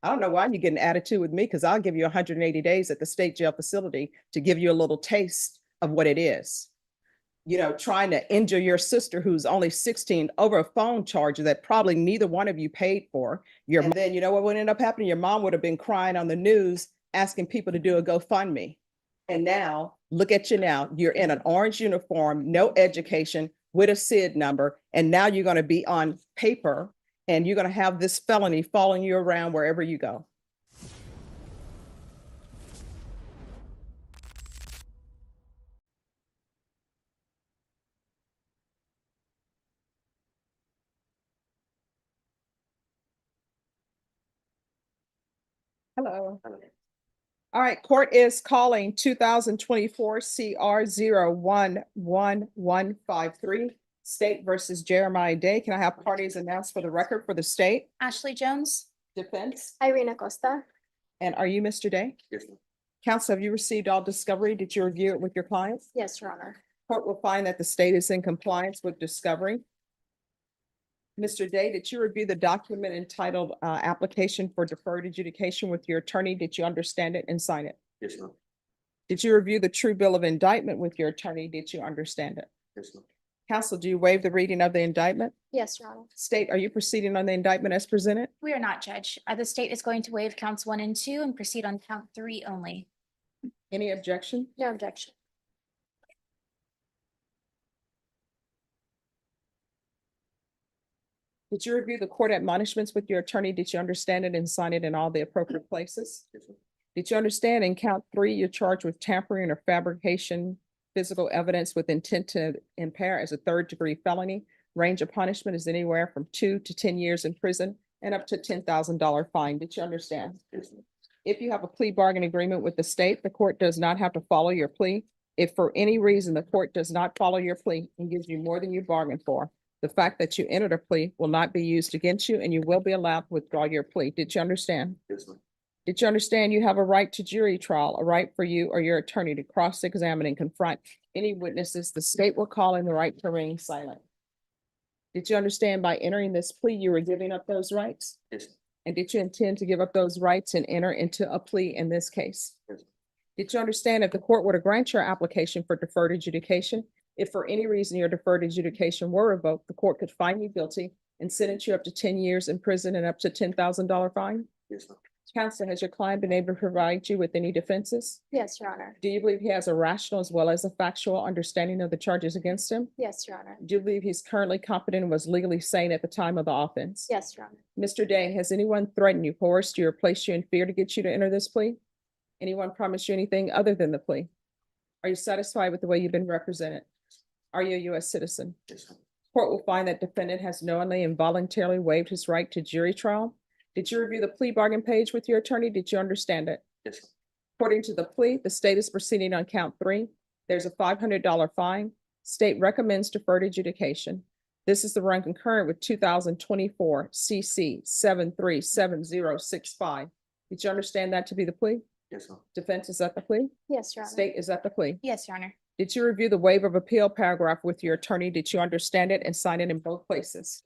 I don't know why you get an attitude with me, because I'll give you 180 days at the state jail facility to give you a little taste of what it is. You know, trying to injure your sister who's only 16 over a phone charge that probably neither one of you paid for. And then you know what would end up happening? Your mom would have been crying on the news asking people to do a GoFundMe. And now, look at you now. You're in an orange uniform, no education, with a SID number, and now you're going to be on paper and you're going to have this felony following you around wherever you go. Hello. All right, court is calling 2024 CR 011153, State versus Jeremiah Day. Can I have parties announced for the record for the state? Ashley Jones. Defense. Irene Acosta. And are you Mr. Day? Yes, ma'am. Counsel, have you received all discovery? Did you review it with your clients? Yes, Your Honor. Court will find that the state is in compliance with discovery. Mr. Day, did you review the document entitled application for deferred adjudication with your attorney? Did you understand it and sign it? Yes, ma'am. Did you review the true bill of indictment with your attorney? Did you understand it? Yes, ma'am. Counsel, do you waive the reading of the indictment? Yes, Your Honor. State, are you proceeding on the indictment as presented? We are not, Judge. The state is going to waive counts 1 and 2 and proceed on count 3 only. Any objection? No objection. Did you review the court admonishments with your attorney? Did you understand it and sign it in all the appropriate places? Yes, ma'am. Did you understand in count 3, you're charged with tampering or fabrication, physical evidence with intent to impair as a 3rd-degree felony? Range of punishment is anywhere from 2 to 10 years in prison and up to $10,000 fine. Did you understand? Yes, ma'am. If you have a plea bargain agreement with the state, the court does not have to follow your plea. If for any reason the court does not follow your plea and gives you more than you bargained for, the fact that you entered a plea will not be used against you and you will be allowed to withdraw your plea. Did you understand? Yes, ma'am. Did you understand you have a right to jury trial, a right for you or your attorney to cross-examine and confront any witnesses the state will call in, the right to remain silent? Did you understand by entering this plea, you were giving up those rights? Yes, ma'am. And did you intend to give up those rights and enter into a plea in this case? Yes, ma'am. Did you understand if the court were to grant your application for deferred adjudication, if for any reason your deferred adjudication were revoked, the court could find you guilty and sentence you up to 10 years in prison and up to $10,000 fine? Yes, ma'am. Counsel, has your client been able to provide you with any defenses? Yes, Your Honor. Do you believe he has a rational as well as a factual understanding of the charges against him? Yes, Your Honor. Do you believe he's currently competent and was legally sane at the time of the offense? Yes, Your Honor. Mr. Day, has anyone threatened you, coerced you, or placed you in fear to get you to enter this plea? Anyone promised you anything other than the plea? Are you satisfied with the way you've been represented? Are you a U.S. citizen? Yes, ma'am. Court will find that defendant has knowingly and voluntarily waived his right to jury trial. Did you review the plea bargain page with your attorney? Did you understand it? Yes, ma'am. According to the plea, the state is proceeding on count 3. There's a $500 fine. State recommends deferred adjudication. This is the run concurrent with 2024 CC 737065. Did you understand that to be the plea? Yes, ma'am. Defense is at the plea? Yes, Your Honor. State is at the plea. Yes, Your Honor. Did you review the waiver of appeal paragraph with your attorney? Did you understand it and sign it in both places?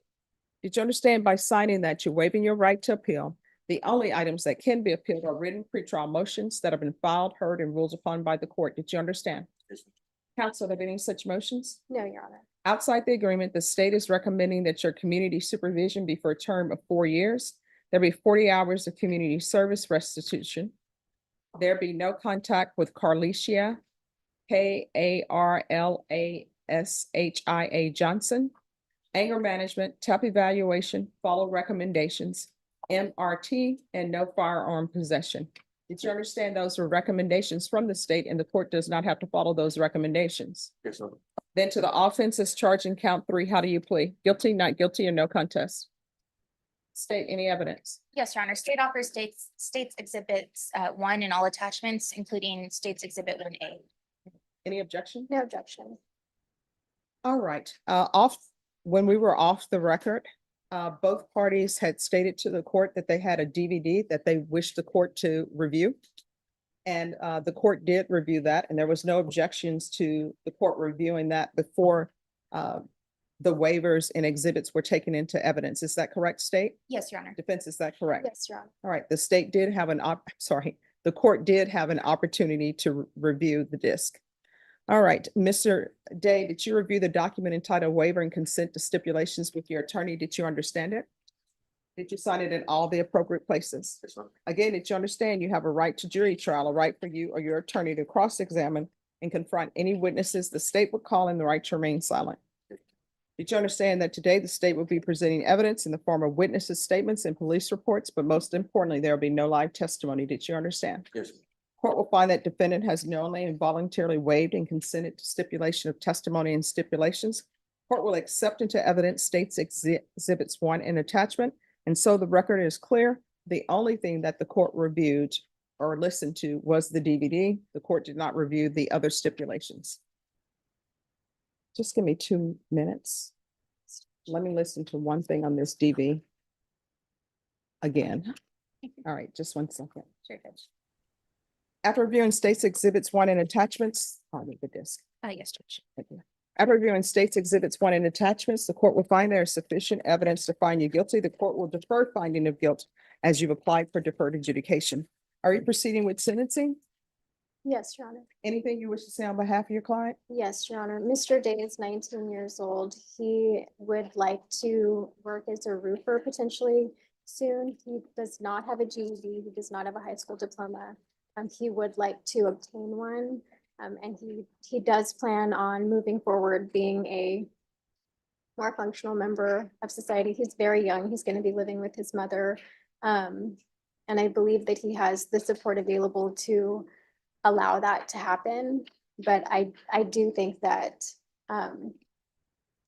Did you understand by signing that you're waiving your right to appeal? The only items that can be appealed are written pretrial motions that have been filed, heard, and ruled upon by the court. Did you understand? Yes, ma'am. Counsel, have any such motions? No, Your Honor. Outside the agreement, the state is recommending that your community supervision be for a term of 4 years. There be 40 hours of community service restitution. There be no contact with Carlicia, Karlashia Johnson. Anger management, TEP evaluation, follow recommendations, MRT, and no firearm possession. Did you understand those were recommendations from the state and the court does not have to follow those recommendations? Yes, ma'am. Then to the offenses charged in count 3, how do you plead? Guilty, not guilty, or no contest? State any evidence. Yes, Your Honor. State offers states exhibits 1 and all attachments, including states exhibit 1A. Any objection? No objection. All right, when we were off the record, both parties had stated to the court that they had a DVD that they wished the court to review. And the court did review that, and there was no objections to the court reviewing that before the waivers and exhibits were taken into evidence. Is that correct, state? Yes, Your Honor. Defense, is that correct? Yes, Your Honor. All right, the state did have the court did have an opportunity to review the disc. All right, Mr. Day, did you review the document entitled waiver and consent to stipulations with your attorney? Did you understand it? Did you sign it in all the appropriate places? Again, did you understand you have a right to jury trial, a right for you or your attorney to cross-examine and confront any witnesses the state would call in, the right to remain silent? Did you understand that today the state will be presenting evidence in the form of witnesses' statements and police reports, but most importantly, there will be no live testimony? Did you understand? Yes. Court will find that defendant has knowingly and voluntarily waived and consented to stipulation of testimony and stipulations. Court will accept into evidence states exhibits 1 and attachment. And so the record is clear. The only thing that the court reviewed or listened to was the DVD. The court did not review the other stipulations. Just give me 2 minutes. Let me listen to one thing on this DV again. All right, just 1 second. Sure, Judge. After reviewing states exhibits 1 and attachments, I'll need the disc. Yes, Judge. Thank you. After reviewing states exhibits 1 and attachments, the court will find there is sufficient evidence to find you guilty. The court will defer finding of guilt as you've applied for deferred adjudication. Are you proceeding with sentencing? Yes, Your Honor. Anything you wish to say on behalf of your client? Yes, Your Honor. Mr. Day is 19 years old. He would like to work as a roofer potentially soon. He does not have a GED. He does not have a high school diploma. He would like to obtain one. And he does plan on moving forward being a more functional member of society. He's very young. He's going to be living with his mother. And I believe that he has the support available to allow that to happen. But I do think that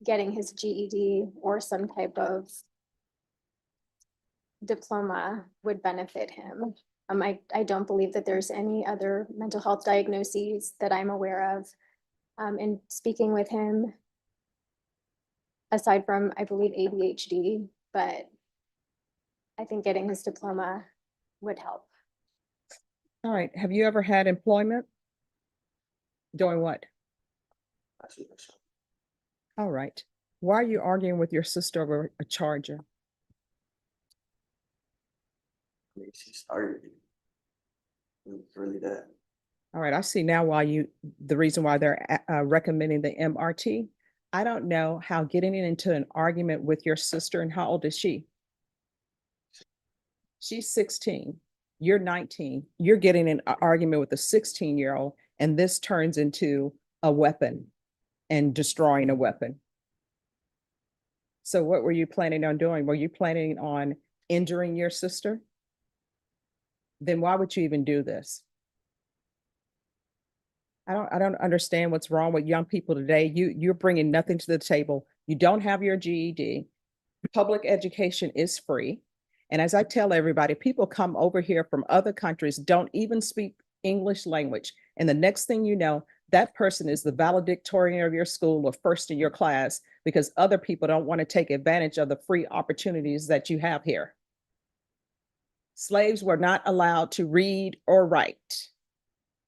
getting his GED or some type of diploma would benefit him. I don't believe that there's any other mental health diagnoses that I'm aware of. In speaking with him, aside from, I believe, ADHD, but I think getting his diploma would help. All right. Have you ever had employment? Doing what? All right. Why are you arguing with your sister over a charger? She started it. It was really that. All right, I see now why the reason why they're recommending the MRT. I don't know how getting into an argument with your sister, and how old is she? She's 16, you're 19, you're getting in an argument with a 16-year-old, and this turns into a weapon and destroying a weapon. So what were you planning on doing? Were you planning on injuring your sister? Then why would you even do this? I don't understand what's wrong with young people today. You're bringing nothing to the table. You don't have your GED. Public education is free. And as I tell everybody, people come over here from other countries, don't even speak English language. And the next thing you know, that person is the valedictorian of your school or first in your class, because other people don't want to take advantage of the free opportunities that you have here. Slaves were not allowed to read or write.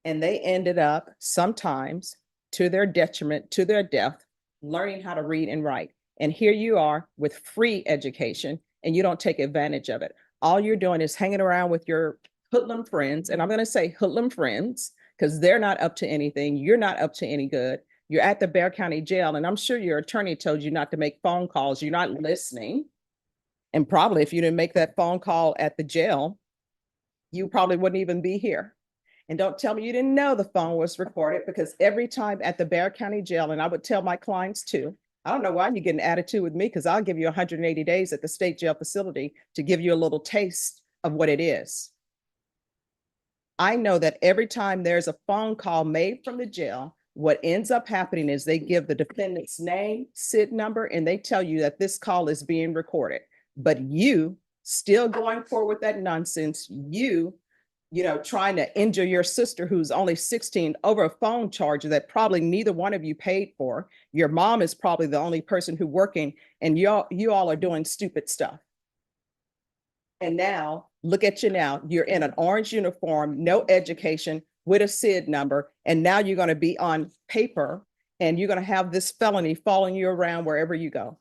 And they ended up sometimes, to their detriment, to their death, learning how to read and write. And here you are with free education, and you don't take advantage of it. All you're doing is hanging around with your hoodlum friends. And I'm going to say hoodlum friends, because they're not up to anything. You're not up to any good. You're at the Bexar County Jail, and I'm sure your attorney told you not to make phone calls. You're not listening. And probably if you didn't make that phone call at the jail, you probably wouldn't even be here. And don't tell me you didn't know the phone was recorded, because every time at the Bexar County Jail, and I would tell my clients too, I don't know why you get an attitude with me, because I'll give you 180 days at the state jail facility to give you a little taste of what it is. I know that every time there's a phone call made from the jail, what ends up happening is they give the defendant's name, SID number, and they tell you that this call is being recorded. But you still going forward with that nonsense, you know, trying to injure your sister who's only 16 over a phone charge that probably neither one of you paid for. Your mom is probably the only person who's working, and you all are doing stupid stuff. And now, look at you now, you're in an orange uniform, no education, with a SID number, and now you're going to be on paper And you're gonna have this felony following you around wherever you go.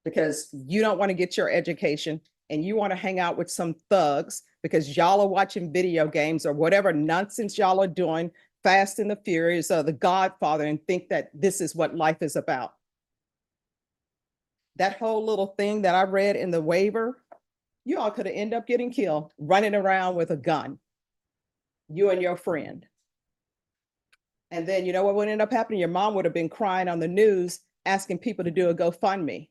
Because you don't want to get your education and you want to hang out with some thugs because y'all are watching video games or whatever nonsense y'all are doing, Fast and the Furious or The Godfather, and think that this is what life is about. That whole little thing that I read in the waiver, you all could have ended up getting killed running around with a gun, you and your friend. And then you know what would end up happening? Your mom would have been crying on the news asking people to do a GoFundMe.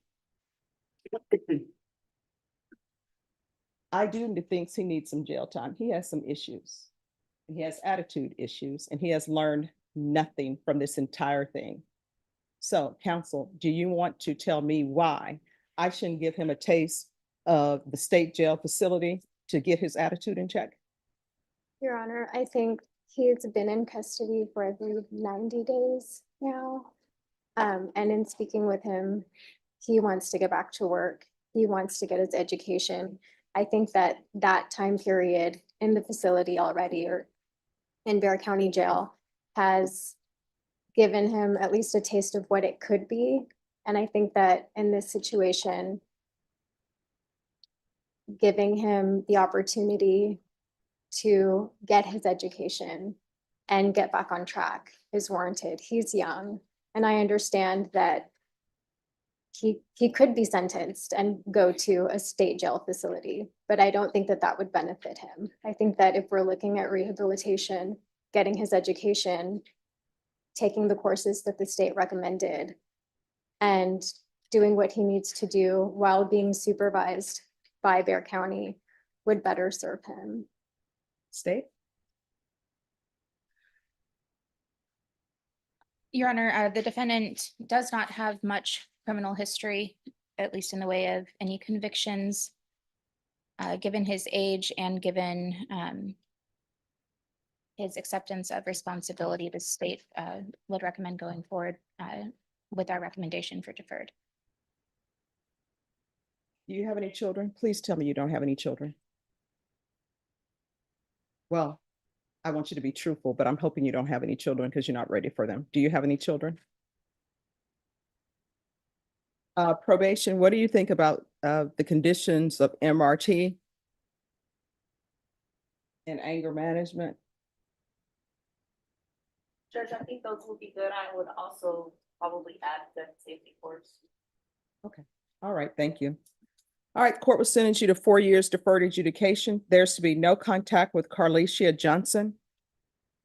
I do think he needs some jail time. He has some issues. He has attitude issues and he has learned nothing from this entire thing. So counsel, do you want to tell me why I shouldn't give him a taste of the state jail facility to get his attitude in check? Your Honor, I think he's been in custody for, I believe, 90 days now. And in speaking with him, he wants to get back to work. He wants to get his education. I think that that time period in the facility already or in Bear County Jail has given him at least a taste of what it could be. And I think that in this situation, giving him the opportunity to get his education and get back on track is warranted. He's young, and I understand that he could be sentenced and go to a state jail facility, but I don't think that that would benefit him. I think that if we're looking at rehabilitation, getting his education, taking the courses that the state recommended, and doing what he needs to do while being supervised by Bear County would better serve him. State? Your Honor, the defendant does not have much criminal history, at least in the way of any convictions. Given his age and given his acceptance of responsibility, the state would recommend going forward with our recommendation for deferred. Do you have any children? Please tell me you don't have any children. Well, I want you to be truthful, but I'm hoping you don't have any children because you're not ready for them. Do you have any children? Probation, what do you think about the conditions of MRT and anger management? Judge, I think those would be good. I would also probably add the safety course. Okay, all right, thank you. All right, the court will sentence you to 4 years deferred adjudication. There's to be no contact with Carlicia Johnson.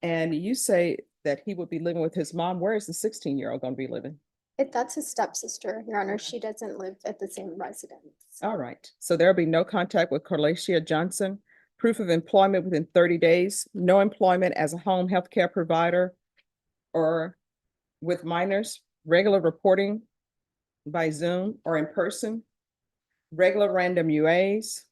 And you say that he would be living with his mom. Where is the 16-year-old going to be living? That's his stepsister, Your Honor. She doesn't live at the same residence. All right, so there'll be no contact with Carlicia Johnson. Proof of employment within 30 days, no employment as a home health care provider or with minors, regular reporting by Zoom or in person, regular random UAs,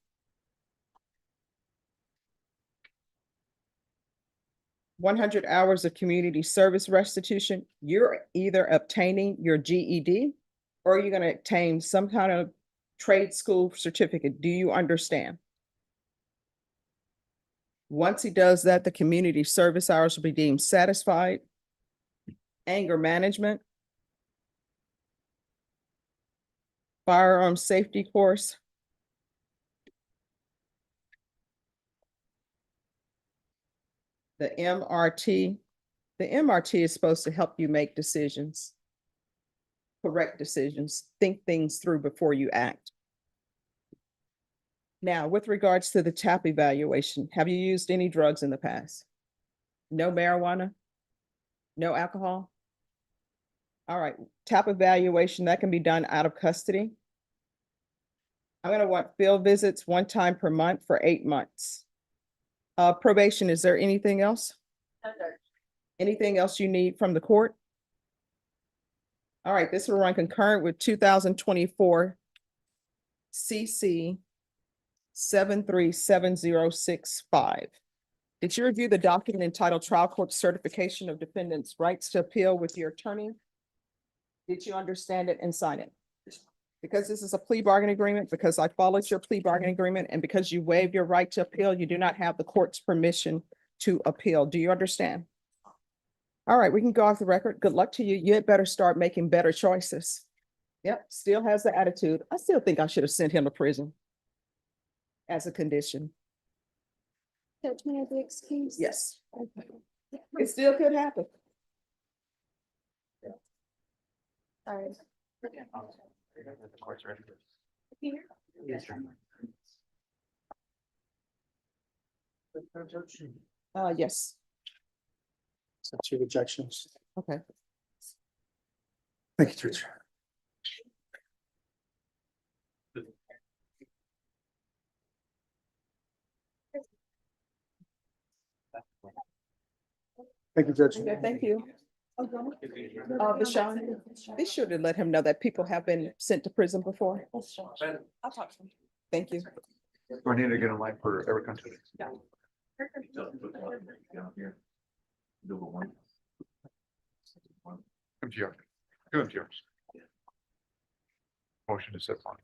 $100 hours of community service restitution. You're either obtaining your GED or you're going to obtain some kind of trade school certificate. Do you understand? Once he does that, the community service hours will be deemed satisfied. Anger management, firearm safety course, the MRT. The MRT is supposed to help you make decisions, correct decisions, think things through before you act. Now, with regards to the TAP evaluation, have you used any drugs in the past? No marijuana? No alcohol? All right, TAP evaluation, that can be done out of custody. I'm going to want field visits 1 time per month for 8 months. Probation, is there anything else? No, Judge. Anything else you need from the court? All right, this will run concurrent with 2024 CC 737065. Did you review the document entitled Trial Court Certification of Defendant's Rights to Appeal with your attorney? Did you understand it and sign it? Because this is a plea bargaining agreement, because I followed your plea bargaining agreement, and because you waived your right to appeal, you do not have the court's permission to appeal. Do you understand? All right, we can go off the record. Good luck to you. You had better start making better choices. Yep, still has the attitude. I still think I should have sent him to prison as a condition. Judge, may I be excused? Yes, it still could happen. Sorry. The court's ready. Yes, sir. Yes, So 2 objections. okay. Thank you, Judge. Thank you, Judge. Okay, thank you. Vashon, be sure to let him know that people have been sent to prison before. I'll talk to him. Thank you. Do I need to get in line for every country? Come to yours. Come to yours. Motion to set on.